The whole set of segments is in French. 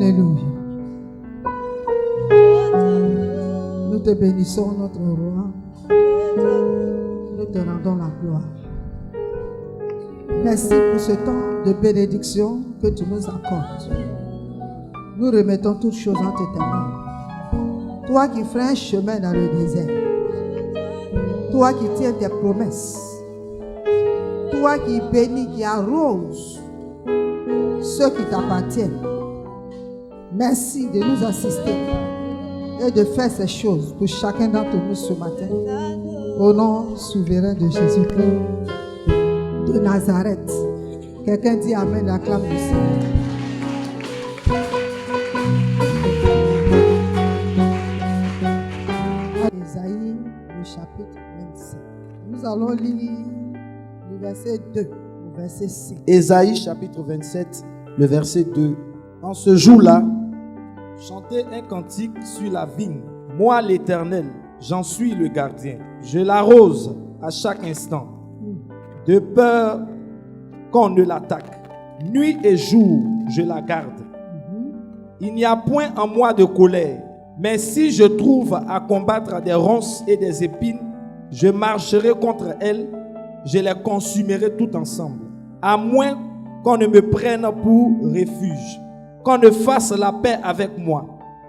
Alléluia. Nous te bénissons, notre roi. Nous te rendons la gloire. Merci pour ce temps de bénédiction que tu nous accordes. Nous remettons toutes choses entre tes mains. Toi qui ferais un chemin dans le désert. Toi qui tiens tes promesses. Toi qui bénis, qui arrose ceux qui t'appartiennent. Merci de nous assister et de faire ces choses pour chacun d'entre nous ce matin. Au nom souverain de Jésus-Christ de Nazareth. Quelqu'un dit Amen, acclame le Seigneur. Ésaïe, le chapitre 27. Nous allons lire le verset 2 au verset 6. Ésaïe, chapitre 27, le verset 2. En ce jour-là, chantez un cantique sur la vigne. Moi, l'Éternel, j'en suis le gardien. Je l'arrose à chaque instant, de peur qu'on ne l'attaque. Nuit et jour, je la garde. Il n'y a point en moi de colère, mais si je trouve à combattre des ronces et des épines, je marcherai contre elles, je les consumerai tout ensemble. À moins qu'on ne me prenne pour refuge, qu'on ne fasse la paix avec moi,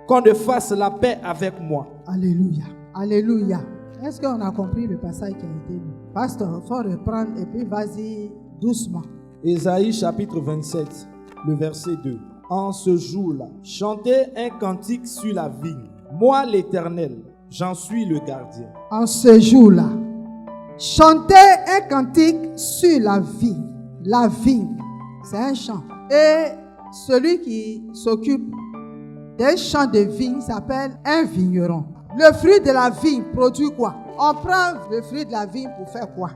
qu'on ne fasse la paix avec moi. Alléluia, alléluia. Est-ce qu'on a compris le passage qui a été lu? Pasteur, il faut reprendre et puis vas-y doucement. Ésaïe chapitre 27, le verset 2. En ce jour-là, chantez un cantique sur la vigne. Moi, l'Éternel, j'en suis le gardien. En ce jour-là, chantez un cantique sur la vigne. La vigne, c'est un chant. Et celui qui s'occupe d'un champ de vigne s'appelle un vigneron. Le fruit de la vigne produit quoi? On prend le fruit de la vigne pour faire quoi?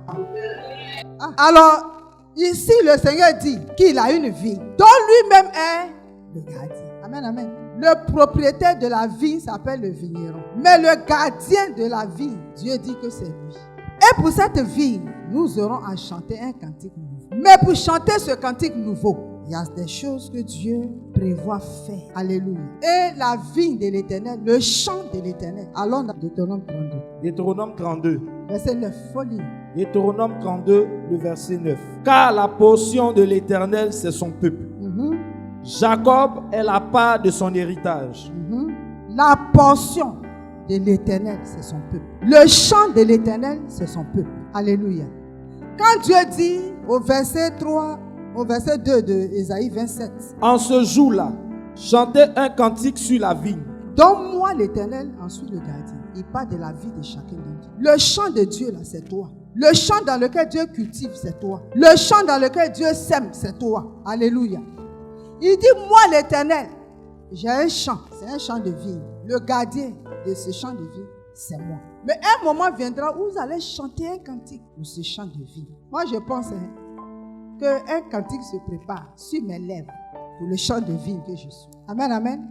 Alors, ici, le Seigneur dit qu'il a une vigne dont lui-même est le gardien. Amen, amen. Le propriétaire de la vigne s'appelle le vigneron. Mais le gardien de la vigne, Dieu dit que c'est lui. Et pour cette vigne, nous aurons à chanter un cantique nouveau. Mais pour chanter ce cantique nouveau, il y a des choses que Dieu prévoit faire. Alléluia. Et la vigne de l'Éternel, le chant de l'Éternel. Allons dans Deutéronome 32. Deutéronome 32. Verset 9. Folie. Deutéronome 32, le verset 9. Car la portion de l'Éternel, c'est son peuple. Jacob est la part de son héritage. La portion de l'Éternel, c'est son peuple. Le chant de l'Éternel, c'est son peuple. Alléluia. Quand Dieu dit au verset 3, au verset 2 de Ésaïe 27. En ce jour-là, chantez un cantique sur la vigne. Donc moi, l'Éternel, en suis le gardien. Il parle de la vie de chacun d'entre nous. Le chant de Dieu, là, c'est toi. Le chant dans lequel Dieu cultive, c'est toi. Le chant dans lequel Dieu sème, c'est toi. Alléluia. Il dit, moi, l'Éternel, j'ai un chant. C'est un chant de vie. Le gardien de ce chant de vie, c'est moi. Mais un moment viendra où vous allez chanter un cantique pour ce chant de vie. Moi, je pense qu'un cantique se prépare sur mes lèvres pour le chant de vie que je suis. Amen, amen.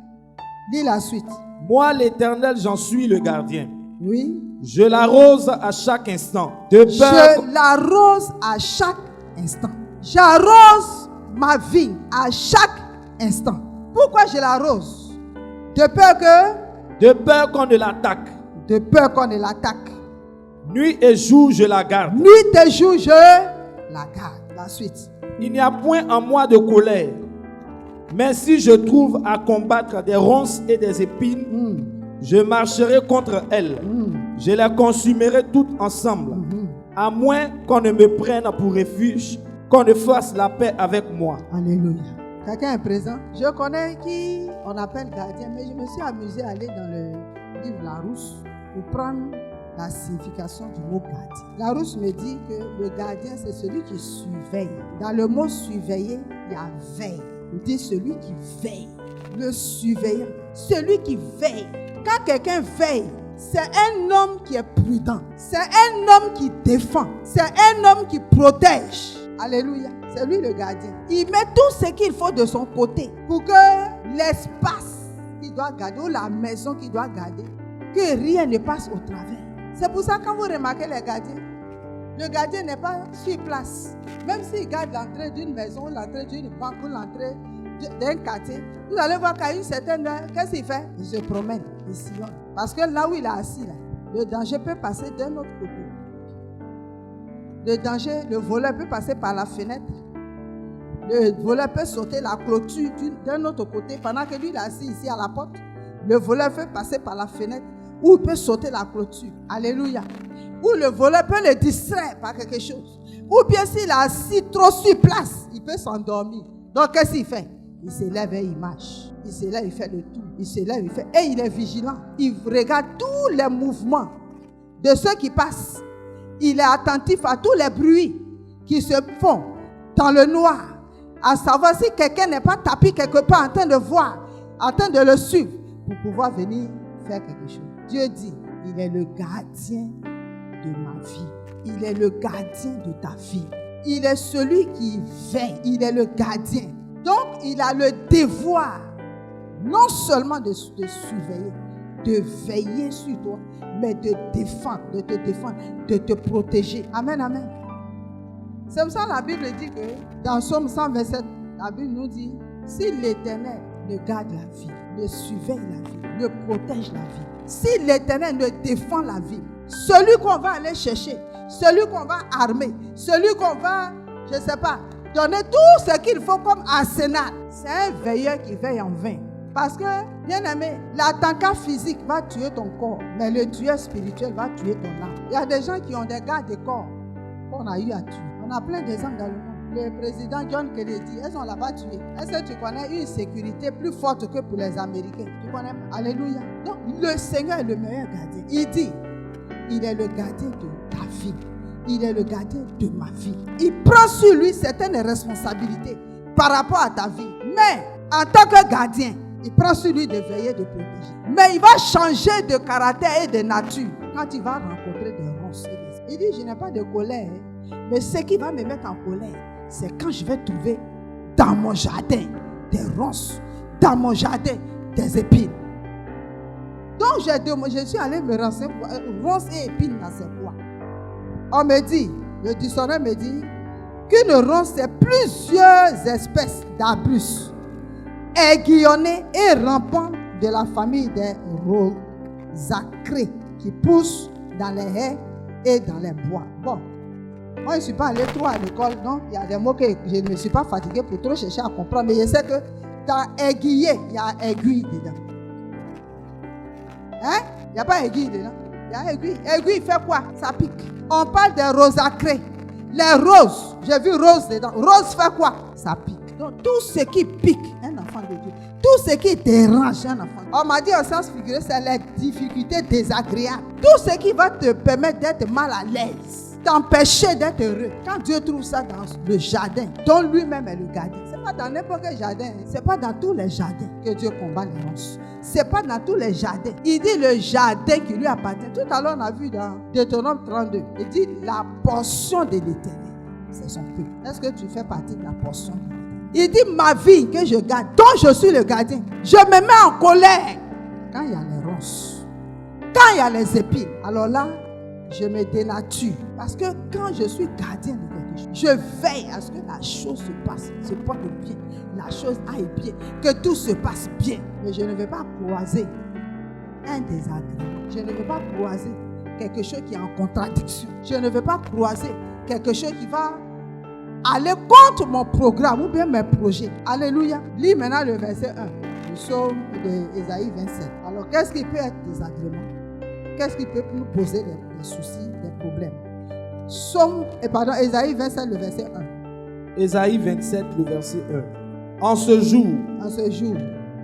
Lis la suite. Moi, l'Éternel, j'en suis le gardien. Oui. Je l'arrose à chaque instant. Je l'arrose à chaque instant. J'arrose ma vigne à chaque instant. Pourquoi je l'arrose? De peur que? De peur qu'on ne l'attaque. De peur qu'on ne l'attaque. Nuit et jour, je la garde. Nuit et jour, je la garde. La suite. Il n'y a point en moi de colère. Mais si je trouve à combattre des ronces et des épines, je marcherai contre elles. Je les consumerai toutes ensemble. À moins qu'on ne me prenne pour refuge, qu'on ne fasse la paix avec moi. Alléluia. Quelqu'un est présent? Je connais qui on appelle gardien, mais je me suis amusé à aller dans le livre Larousse pour prendre la signification du mot gardien. Larousse me dit que le gardien, c'est celui qui surveille. Dans le mot surveiller, il y a veille. On dit celui qui veille. Le surveillant, celui qui veille. Quand quelqu'un veille, c'est un homme qui est prudent. C'est un homme qui défend. C'est un homme qui protège. Alléluia. C'est lui le gardien. Il met tout ce qu'il faut de son côté pour que l'espace qu'il doit garder ou la maison qu'il doit garder, que rien ne passe au travers. C'est pour ça que quand vous remarquez les gardiens, le gardien n'est pas sur place. Même s'il garde l'entrée d'une maison, l'entrée d'une banque ou l'entrée d'un quartier, vous allez voir qu'à une certaine heure, qu'est-ce qu'il fait? Il se promène, il sillonne. Parce que là où il est assis, là, le danger peut passer d'un autre côté. Le danger, le voleur peut passer par la fenêtre. Le voleur peut sauter la clôture d'un autre côté. Pendant que lui, il est assis ici à la porte, le voleur peut passer par la fenêtre ou il peut sauter la clôture. Alléluia. Ou le voleur peut le distraire par quelque chose. Ou bien s'il est assis trop sur place, il peut s'endormir. Donc, qu'est-ce qu'il fait? Il s'élève et il marche. Il s'élève, il fait le tour. Il s'élève, il fait. Et il est vigilant. Il regarde tous les mouvements de ceux qui passent. Il est attentif à tous les bruits qui se font dans le noir. À savoir si quelqu'un n'est pas tapis quelque part en train de voir, en train de le suivre pour pouvoir venir faire quelque chose. Dieu dit, il est le gardien de ma vie. Il est le gardien de ta vie. Il est celui qui veille. Il est le gardien. Donc, il a le devoir non seulement de surveiller, de veiller sur toi, mais de défendre, de te défendre, de te protéger. Amen, amen. C'est comme ça la Bible dit que dans Psaume 127, la Bible nous dit, si l'Éternel ne garde la vie, ne surveille la vie, ne protège la vie, si l'Éternel ne défend la vie, celui qu'on va aller chercher, celui qu'on va armer, celui qu'on va, je ne sais pas, donner tout ce qu'il faut comme arsenal, c'est un veilleur qui veille en vain. Parce que, bien aimé, l'attentat physique va tuer ton corps, mais le tueur spirituel va tuer ton âme. Il y a des gens qui ont des gardes de corps qu'on a eu à tuer. On a plein d'exemples dans le monde. Le président John Kennedy, est-ce qu'on l'a pas tué? Est-ce que tu connais une sécurité plus forte que pour les Américains? Tu connais? Alléluia. Donc, le Seigneur est le meilleur gardien. Il dit, il est le gardien de ta vie. Il est le gardien de ma vie. Il prend sur lui certaines responsabilités par rapport à ta vie. Mais, en tant que gardien, il prend sur lui de veiller, de protéger. Mais il va changer de caractère et de nature quand il va rencontrer des ronces. Il dit, je n'ai pas de colère. Mais ce qui va me mettre en colère, c'est quand je vais trouver dans mon jardin des ronces, dans mon jardin des épines. Donc je suis allé me renseigner, ronces et épines, c'est quoi? On me dit, le dictionnaire me dit qu'une ronce, c'est plusieurs espèces d'arbustes aiguillonnés et rampants de la famille des rosacrées qui poussent dans les haies et dans les bois. Bon. Moi, je ne suis pas allé trop à l'école, donc il y a des mots que je ne me suis pas fatigué pour trop chercher à comprendre. Mais je sais que dans aiguillé, il y a aiguille dedans. Hein? Il n'y a pas aiguille dedans. Il y a aiguille. Aiguille fait quoi? Ça pique. On parle des rosacrées. Les roses, j'ai vu rose dedans. Rose fait quoi? Ça pique. Donc tout ce qui pique, un enfant de Dieu. Tout ce qui dérange un enfant. On m'a dit au sens figuré, c'est les difficultés désagréables. Tout ce qui va te permettre d'être mal à l'aise. T'empêcher d'être heureux. Quand Dieu trouve ça dans le jardin, dont lui-même est le gardien. Ce n'est pas dans n'importe quel jardin. Ce n'est pas dans tous les jardins que Dieu combat les ronces. Ce n'est pas dans tous les jardins. Il dit le jardin qui lui appartient. Tout à l'heure, on a vu dans Deutéronome 32. Il dit la portion de l'Éternel. C'est son peuple. Est-ce que tu fais partie de la portion de l'Éternel? Il dit ma vie que je garde, dont je suis le gardien. Je me mets en colère. Quand il y a les ronces, quand il y a les épines, alors là, je me dénature. Parce que quand je suis gardien de quelque chose, je veille à ce que la chose se passe, se porte bien, la chose aille bien, que tout se passe bien. Mais je ne vais pas croiser un désagrément. Je ne vais pas croiser quelque chose qui est en contradiction. Je ne vais pas croiser quelque chose qui va aller contre mon programme ou bien mes projets. Alléluia. Lis maintenant le verset 1 du psaume d'Ésaïe 27. Alors, qu'est-ce qui peut être désagrément? Qu'est-ce qui peut nous poser des soucis, des problèmes? Ésaïe 27, le verset 1. Ésaïe 27, le verset 1. En ce jour,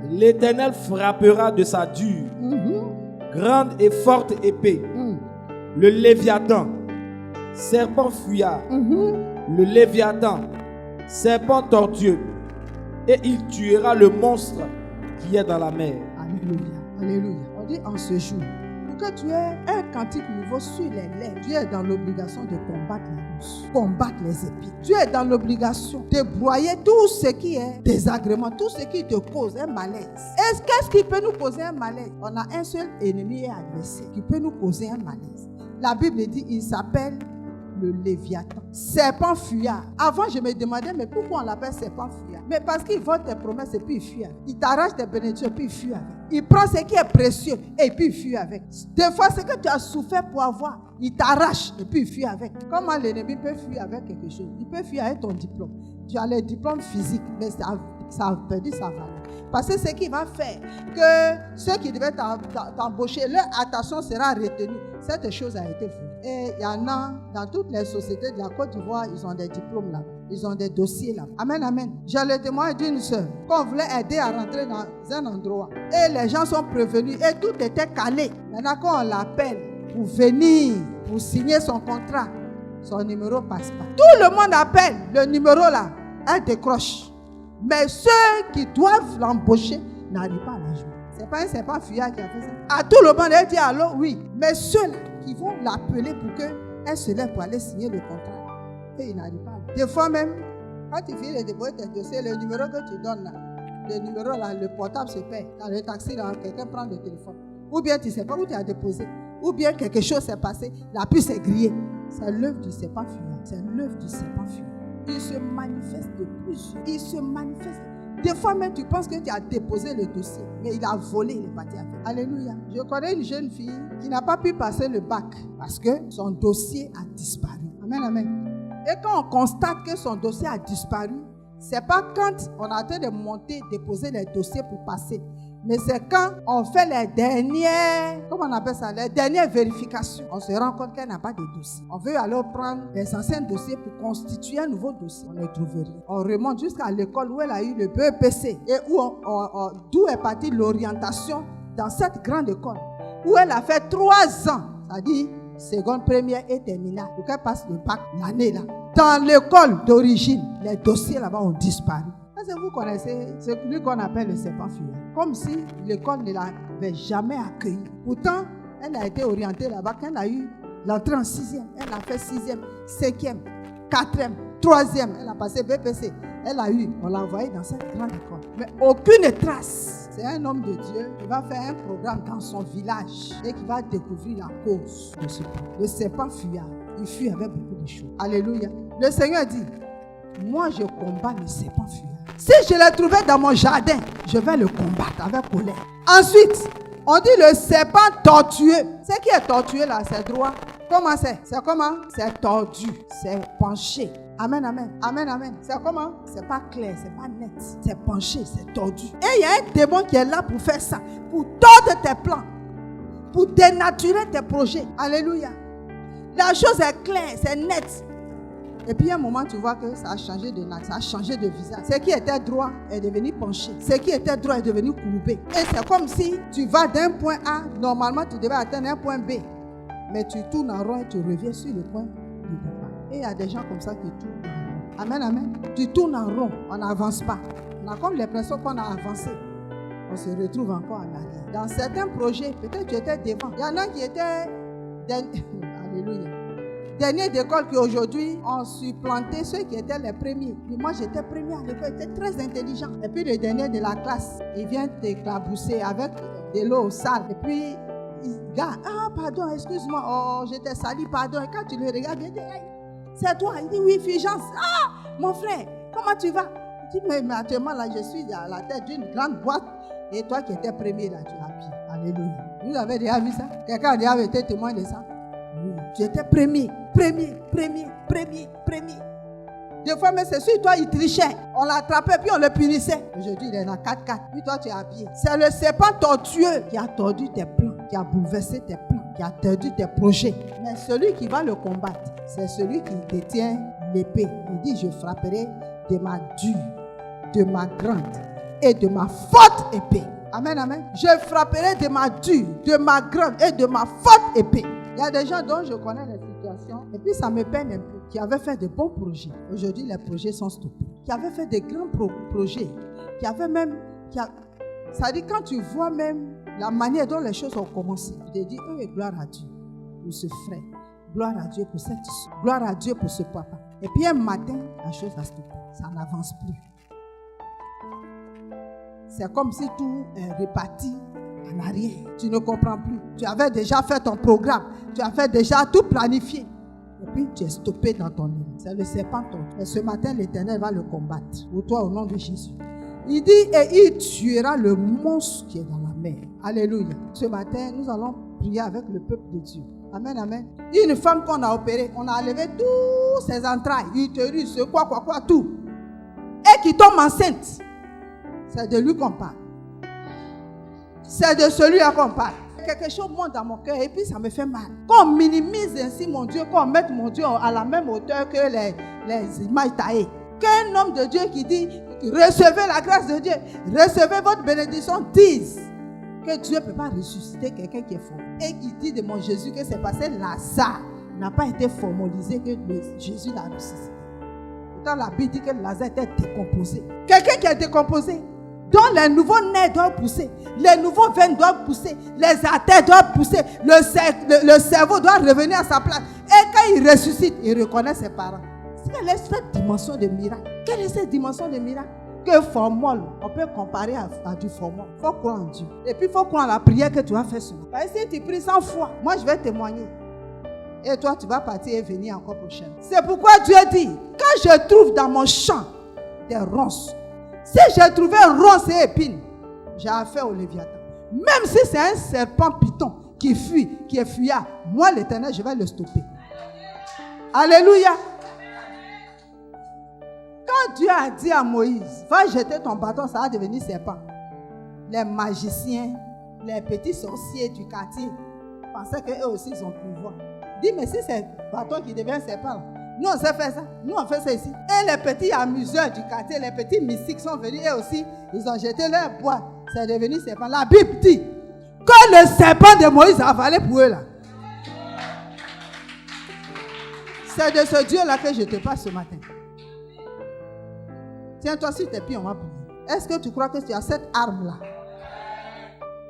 l'Éternel frappera de sa dure, grande et forte épée, le Léviathan, serpent fuyard, le Léviathan, serpent tortueux, et il tuera le monstre qui est dans la mer. Alléluia, alléluia. On dit en ce jour. Que tu aies un cantique nouveau sur les lèvres, tu es dans l'obligation de combattre les ronces, combattre les épines. Tu es dans l'obligation de broyer tout ce qui est désagrément, tout ce qui te cause un malaise. Qu'est-ce qui peut nous causer un malaise? On a un seul ennemi et adversaire qui peut nous causer un malaise. La Bible dit il s'appelle le Léviathan. serpent fuyard. Avant, je me demandais, mais pourquoi on l'appelle serpent fuyard? Mais parce qu'il vole tes promesses et puis il fuit avec. Il t'arrache tes bénédictions et puis il fuit avec. Il prend ce qui est précieux et puis il fuit avec. Des fois, ce que tu as souffert pour avoir, il t'arrache et puis il fuit avec. Comment l'ennemi peut fuir avec quelque chose? Il peut fuir avec ton diplôme. Tu as le diplôme physique, mais ça a perdu sa valeur. Parce que ce qui va faire que ceux qui devaient t'embaucher, leur attention sera retenue. Cette chose a été faite. Et il y en a dans toutes les sociétés de la Côte d'Ivoire, ils ont des diplômes là. Ils ont des dossiers là. Amen, amen. J'ai le témoin d'une sœur qu'on voulait aider à rentrer dans un endroit. Et les gens sont prévenus et tout était calé. Maintenant, quand on l'appelle pour venir, pour signer son contrat, son numéro ne passe pas. Tout le monde appelle le numéro là. Elle décroche. Mais ceux qui doivent l'embaucher n'arrivent pas à la jouer. C'est pas un fuyard qui a fait ça. À tout le monde, elle dit allô, oui. Mais ceux-là qui vont l'appeler pour qu'elle se lève pour aller signer le contrat, et ils n'arrivent pas. Des fois même, quand tu finis de déposer tes dossiers, le numéro que tu donnes là, le numéro là, le portable se perd. Dans le taxi, là, quelqu'un prend le téléphone. Ou bien tu ne sais pas où tu as déposé. Ou bien quelque chose s'est passé, la puce est grillée. C'est l'œuvre du serpent fuyard. C'est l'œuvre du serpent fuyard. Il se manifeste de plus. Il se manifeste. Des fois même, tu penses que tu as déposé le dossier, mais il a volé, il est parti avec. Alléluia. Je connais une jeune fille qui n'a pas pu passer le bac parce que son dossier a disparu. Amen, amen. Et quand on constate que son dossier a disparu, c'est pas quand on a train de monter, déposer les dossiers pour passer. Mais c'est quand on fait les dernières, comment on appelle ça, les dernières vérifications. On se rend compte qu'elle n'a pas de dossier. On veut alors prendre les anciens dossiers pour constituer un nouveau dossier. On ne trouve rien. On remonte jusqu'à l'école où elle a eu le BEPC et d'où est partie l'orientation dans cette grande école. Où elle a fait 3 ans, c'est-à-dire seconde, première et terminale, pour qu'elle passe le bac l'année là. Dans l'école d'origine, les dossiers là-bas ont disparu. Est-ce que vous connaissez celui qu'on appelle le serpent fuyard? Comme si l'école ne l'avait jamais accueilli. Pourtant, elle a été orientée là-bas. Quand elle a eu l'entrée en 6e, elle a fait 6e, 5e, 4e, 3e. Elle a passé BPC. Elle a eu, on l'a envoyée dans cette grande école. Mais aucune trace. C'est un homme de Dieu qui va faire un programme dans son village et qui va découvrir la cause de ce problème. Le serpent fuyard, il fuit avec beaucoup de choses. Alléluia. Le Seigneur dit, moi je combats le serpent fuyard. Si je l'ai trouvé dans mon jardin, je vais le combattre avec colère. Ensuite, on dit le serpent tortueux. Ce qui est tortueux là, c'est droit. Comment c'est? C'est comment? C'est tordu, c'est penché. Amen, amen, amen, amen. C'est comment? C'est pas clair, c'est pas net. C'est penché, c'est tordu. Et il y a un démon qui est là pour faire ça, pour tordre tes plans, pour dénaturer tes projets. Alléluia. La chose est claire, c'est net. Et puis à un moment, tu vois que ça a changé de nature, ça a changé de visage. Ce qui était droit est devenu penché. Ce qui était droit est devenu courbé. Et c'est comme si tu vas d'un point A, normalement tu devais atteindre un point B. Mais tu tournes en rond et tu reviens sur le point du départ. Et il y a des gens comme ça qui tournent en rond. Amen, amen. Tu tournes en rond, on n'avance pas. On a comme l'impression qu'on a avancé. On se retrouve encore en arrière. Dans certains projets, peut-être tu étais devant. Il y en a qui étaient... Alléluia. Derniers d'école qui aujourd'hui ont supplanté ceux qui étaient les premiers. Et moi j'étais premier à l'école, j'étais très intelligent. Et puis le dernier de la classe, il vient t'éclabousser avec de l'eau sale. Et puis il dit, ah pardon, excuse-moi, oh j'étais sali, pardon. Et quand tu le regardes, il dit, hey, c'est toi. Il dit, oui, Fulgence. Ah, mon frère, comment tu vas? Il dit, mais actuellement là, je suis à la tête d'une grande boîte. Et toi qui étais premier là, tu as pied. Alléluia. Vous avez déjà vu ça? Quelqu'un a déjà été témoin de ça? Oui. Tu étais premier. Des fois, mais c'est sûr, toi, il trichait. On l'attrapait, puis on le punissait. Aujourd'hui, il est dans 4-4. Puis toi, tu es habillé. C'est le serpent tortueux qui a tordu tes plans, qui a bouleversé tes plans, qui a tordu tes projets. Mais celui qui va le combattre, c'est celui qui détient l'épée. Il dit, je frapperai de ma dure, de ma grande et de ma forte épée. Amen, amen. Je frapperai de ma dure, de ma grande et de ma forte épée. Il y a des gens dont je connais les situations, et puis ça me peine un peu, qui avaient fait de bons projets. Aujourd'hui, les projets sont stoppés. Qui avaient fait de grands projets, qui avaient même... Ça dit, quand tu vois même la manière dont les choses ont commencé, tu te dis, oh, gloire à Dieu pour ce frère, gloire à Dieu pour cette soeur, gloire à Dieu pour ce papa. Et puis un matin, la chose a stoppé. Ça n'avance plus. C'est comme si tout est reparti en arrière. Tu ne comprends plus. Tu avais déjà fait ton programme. Tu avais déjà tout planifié. Et puis tu es stoppé dans ton île. C'est le serpent tordu. Et ce matin, l'Éternel va le combattre. Pour toi, au nom de Jésus. Il dit, et il tuera le monstre qui est dans la mer. Alléluia. Ce matin, nous allons prier avec le peuple de Dieu. Amen, amen. Une femme qu'on a opérée, on a enlevé tous ses entrailles, l'utérus, quoi, tout. Et qui tombe enceinte. C'est de lui qu'on parle. C'est de celui-là qu'on parle. Quelque chose monte dans mon cœur et puis ça me fait mal. Qu'on minimise ainsi mon Dieu, qu'on mette mon Dieu à la même hauteur que les images taillées. Qu'un homme de Dieu qui dit, recevez la grâce de Dieu, recevez votre bénédiction, dise que Dieu ne peut pas ressusciter quelqu'un qui est fort. Et qui dit de mon Jésus que c'est parce que Lazare n'a pas été formalisé que Jésus l'a ressuscité. Pourtant la Bible dit que Lazare était décomposé. Quelqu'un qui est décomposé, dont les nouveaux nez doivent pousser, les nouveaux veines doivent pousser, les artères doivent pousser, le cerveau doit revenir à sa place. Et quand il ressuscite, il reconnaît ses parents. Quelle est cette dimension de miracle? Quelle est cette dimension de miracle? Que formol, on peut comparer à du formol. Il faut croire en Dieu. Et puis il faut croire en la prière que tu vas faire sur moi. Parce que si tu pries 100 fois, moi je vais témoigner. Et toi tu vas partir et venir encore prochaine. C'est pourquoi Dieu dit, quand je trouve dans mon champ des ronces, si j'ai trouvé ronces et épines, j'ai affaire au Léviathan. Même si c'est un serpent python qui fuit, qui est fuyard, moi l'Éternel, je vais le stopper. Alléluia. Quand Dieu a dit à Moïse, va jeter ton bâton, ça va devenir serpent. Les magiciens, les petits sorciers du quartier pensaient qu'eux aussi ils ont pouvoir. Dis, mais si c'est bâton qui devient serpent, nous on sait faire ça, nous on fait ça ici. Et les petits amuseurs du quartier, les petits mystiques sont venus, eux aussi, ils ont jeté leur bois, c'est devenu serpent. La Bible dit que le serpent de Moïse a avalé pour eux là. C'est de ce Dieu-là que je te parle ce matin. Tiens-toi sur tes pieds, on va prier. Est-ce que tu crois que tu as cette arme-là?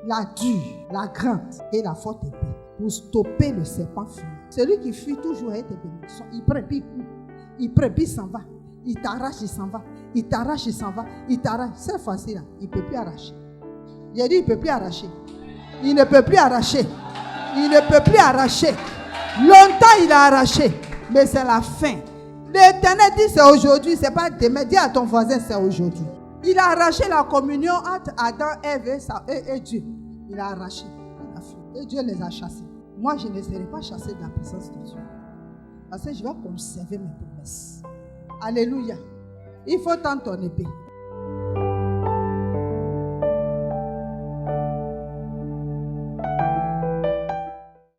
La dure, la grande et la forte épée pour stopper le serpent fuyant. Celui qui fuit toujours avec tes bénédictions, il prend, puis il court. Il prend, puis il s'en va. Il t'arrache, il s'en va. Il t'arrache, il s'en va. Il t'arrache. Cette fois-ci, là, il ne peut plus arracher. J'ai dit, il ne peut plus arracher. Il ne peut plus arracher. Il ne peut plus arracher. Longtemps, il a arraché. Mais c'est la fin. L'Éternel dit c'est aujourd'hui, c'est pas demain. Dis à ton voisin c'est aujourd'hui. Il a arraché la communion entre Adam, Ève et Dieu. Il a arraché. Il a fait. Et Dieu les a chassés. Moi, je ne serai pas chassé de la présence de Dieu. Parce que je vais conserver mes promesses. Alléluia. Il faut tendre ton épée.